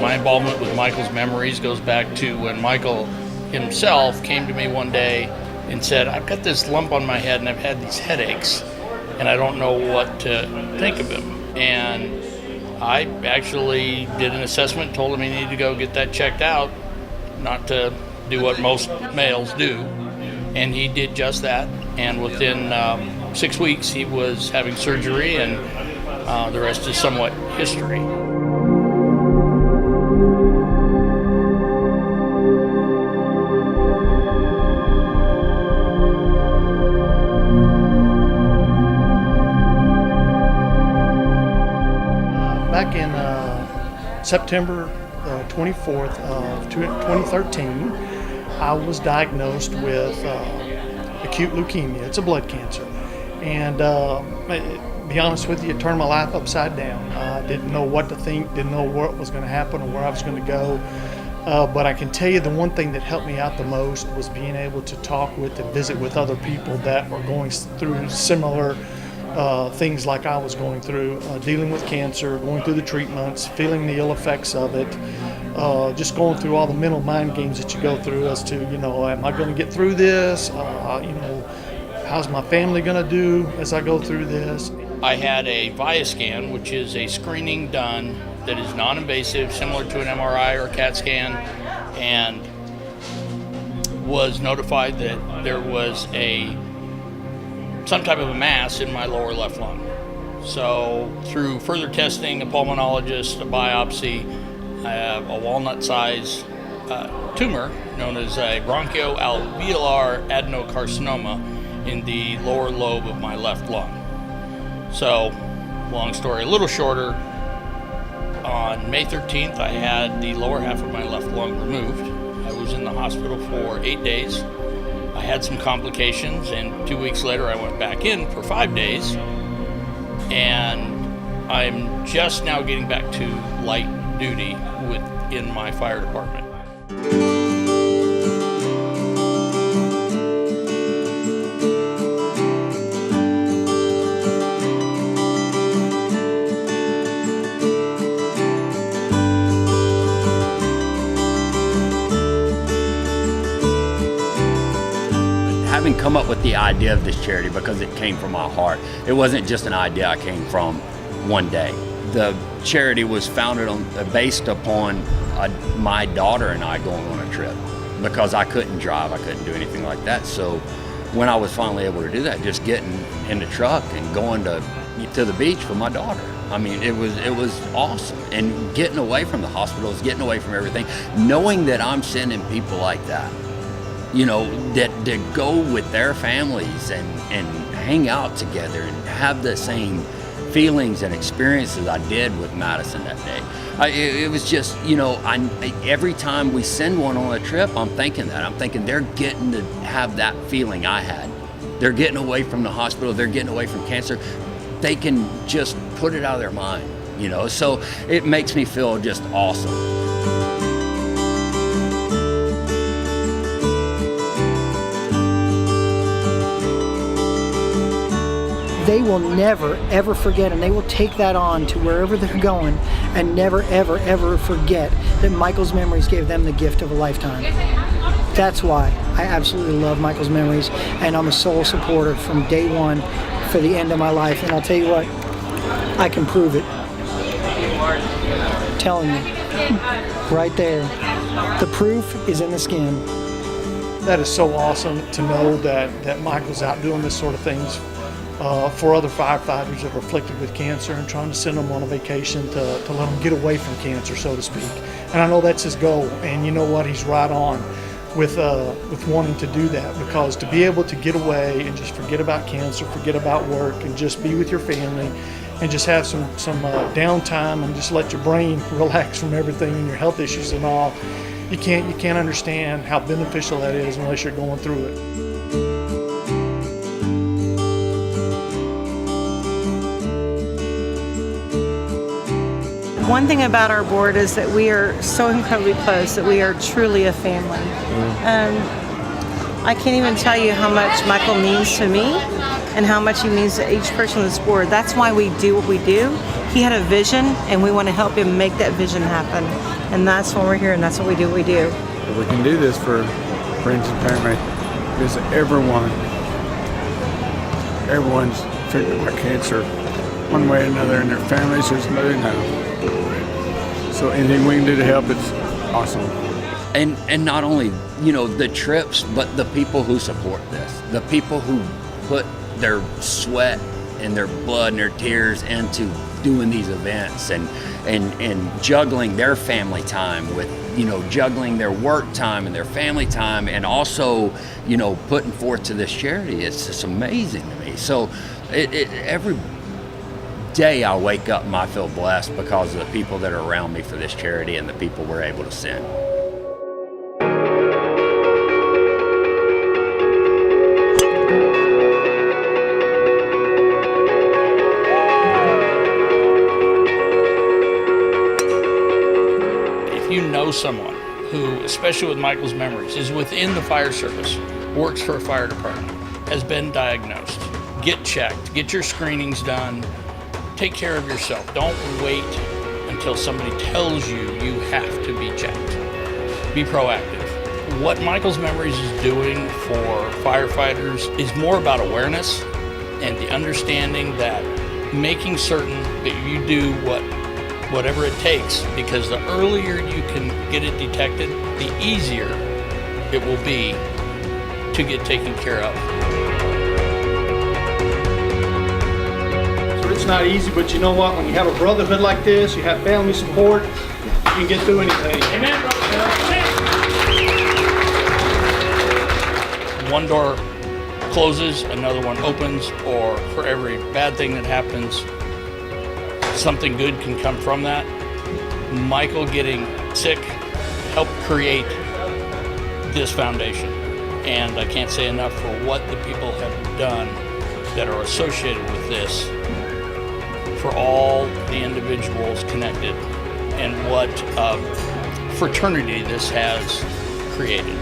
my involvement with Michael's Memories goes back to when Michael himself came to me one day and said, I've got this lump on my head and I've had these headaches and I don't know what to think of him. And I actually did an assessment, told him he needed to go get that checked out, not to do what most males do. And he did just that. And within 6 weeks, he was having surgery, and the rest is somewhat history. Back in September 24th of 2013, I was diagnosed with acute leukemia. It's a blood cancer. And to be honest with you, it turned my life upside down. I didn't know what to think, didn't know what was going to happen or where I was going to go. But I can tell you the one thing that helped me out the most was being able to talk with and visit with other people that were going through similar things like I was going through, dealing with cancer, going through the treatments, feeling the ill effects of it, just going through all the mental mind games that you go through as to, am I going to get through this? How's my family going to do as I go through this? I had a VIA scan, which is a screening done that is non-invasive, similar to an MRI or a CAT scan, and was notified that there was some type of a mass in my lower left lung. So through further testing, a pulmonologist, a biopsy, I have a walnut-sized tumor known as a bronchoalveolar adenocarcinoma in the lower lobe of my left lung. So, long story a little shorter, on May 13th I had the lower half of my left lung removed. I was in the hospital for 8 days. I had some complications, and 2 weeks later I went back in for 5 days, and I'm just now getting back to light duty within my fire department. Having come up with the idea of this charity because it came from my heart. It wasn't just an idea I came from one day. The charity was based upon my daughter and I going on a trip because I couldn't drive, I couldn't do anything like that. So when I was finally able to do that, just getting in the truck and going to the beach with my daughter. I mean, it was awesome. And getting away from the hospitals, getting away from everything, knowing that I'm sending people like that, that go with their families and hang out together and have the same feelings and experiences I did with Madison that day. It was just, every time we send one on a trip, I'm thinking that. I'm thinking they're getting to have that feeling I had. They're getting away from the hospital, they're getting away from cancer. They can just put it out of their mind, So it makes me feel just awesome. They will never, ever forget, and they will take that on to wherever they're going and never, ever, ever forget that Michael's Memories gave them the gift of a lifetime. That's why I absolutely love Michael's Memories, and I'm a sole supporter from day one for the end of my life. And I'll tell you what, I can prove it. I'm telling you, right there. The proof is in the skin. That is so awesome to know that Michael's out doing this sort of things for other firefighters that are afflicted with cancer and trying to send them on a vacation to let them get away from cancer, so to speak. And I know that's his goal, and you know what, he's right on with wanting to do that, because to be able to get away and just forget about cancer, forget about work, and just be with your family and just have some downtime and just let your brain relax from everything and your health issues and all, you can't understand how beneficial that is unless you're going through it. One thing about our board is that we are so incredibly close, that we are truly a family. I can't even tell you how much Michael means to me and how much he means to each person on this board. That's why we do what we do, he had a vision, and we want to help him make that vision happen. And that's why we're here, and that's what we do. We do. If we can do this for friends and family, because everyone's affected by cancer one way or another, and their families, there's no know. So anything we can do to help, it's awesome. And not only, the trips, but the people who support this, the people who put their sweat and their blood and their tears into doing these events and juggling their family time with, juggling their work time and their family time, and also, putting forth to this charity. It's just amazing to me. So every day I wake up and I feel blessed because of the people that are around me for this charity and the people we're able to send. If you know someone who, especially with Michael's memories, is within the fire service, works for a fire department, has been diagnosed, get checked, get your screenings done, take care of yourself. Don't wait until somebody tells you you have to be checked. Be proactive. What Michael's Memories is doing for firefighters is more about awareness and the understanding that making certain that you do whatever it takes, because the earlier you can get it detected, the easier it will be to get taken care of. So it's not easy, but you know what? When you have a brotherhood like this, you have family support, you can get through anything. Amen, brother. One door closes, another one opens, or for every bad thing that happens, something good can come from that. Michael getting sick helped create this foundation. And I can't say enough for what the people have done that are associated with this, for all the individuals connected, and what fraternity this has created.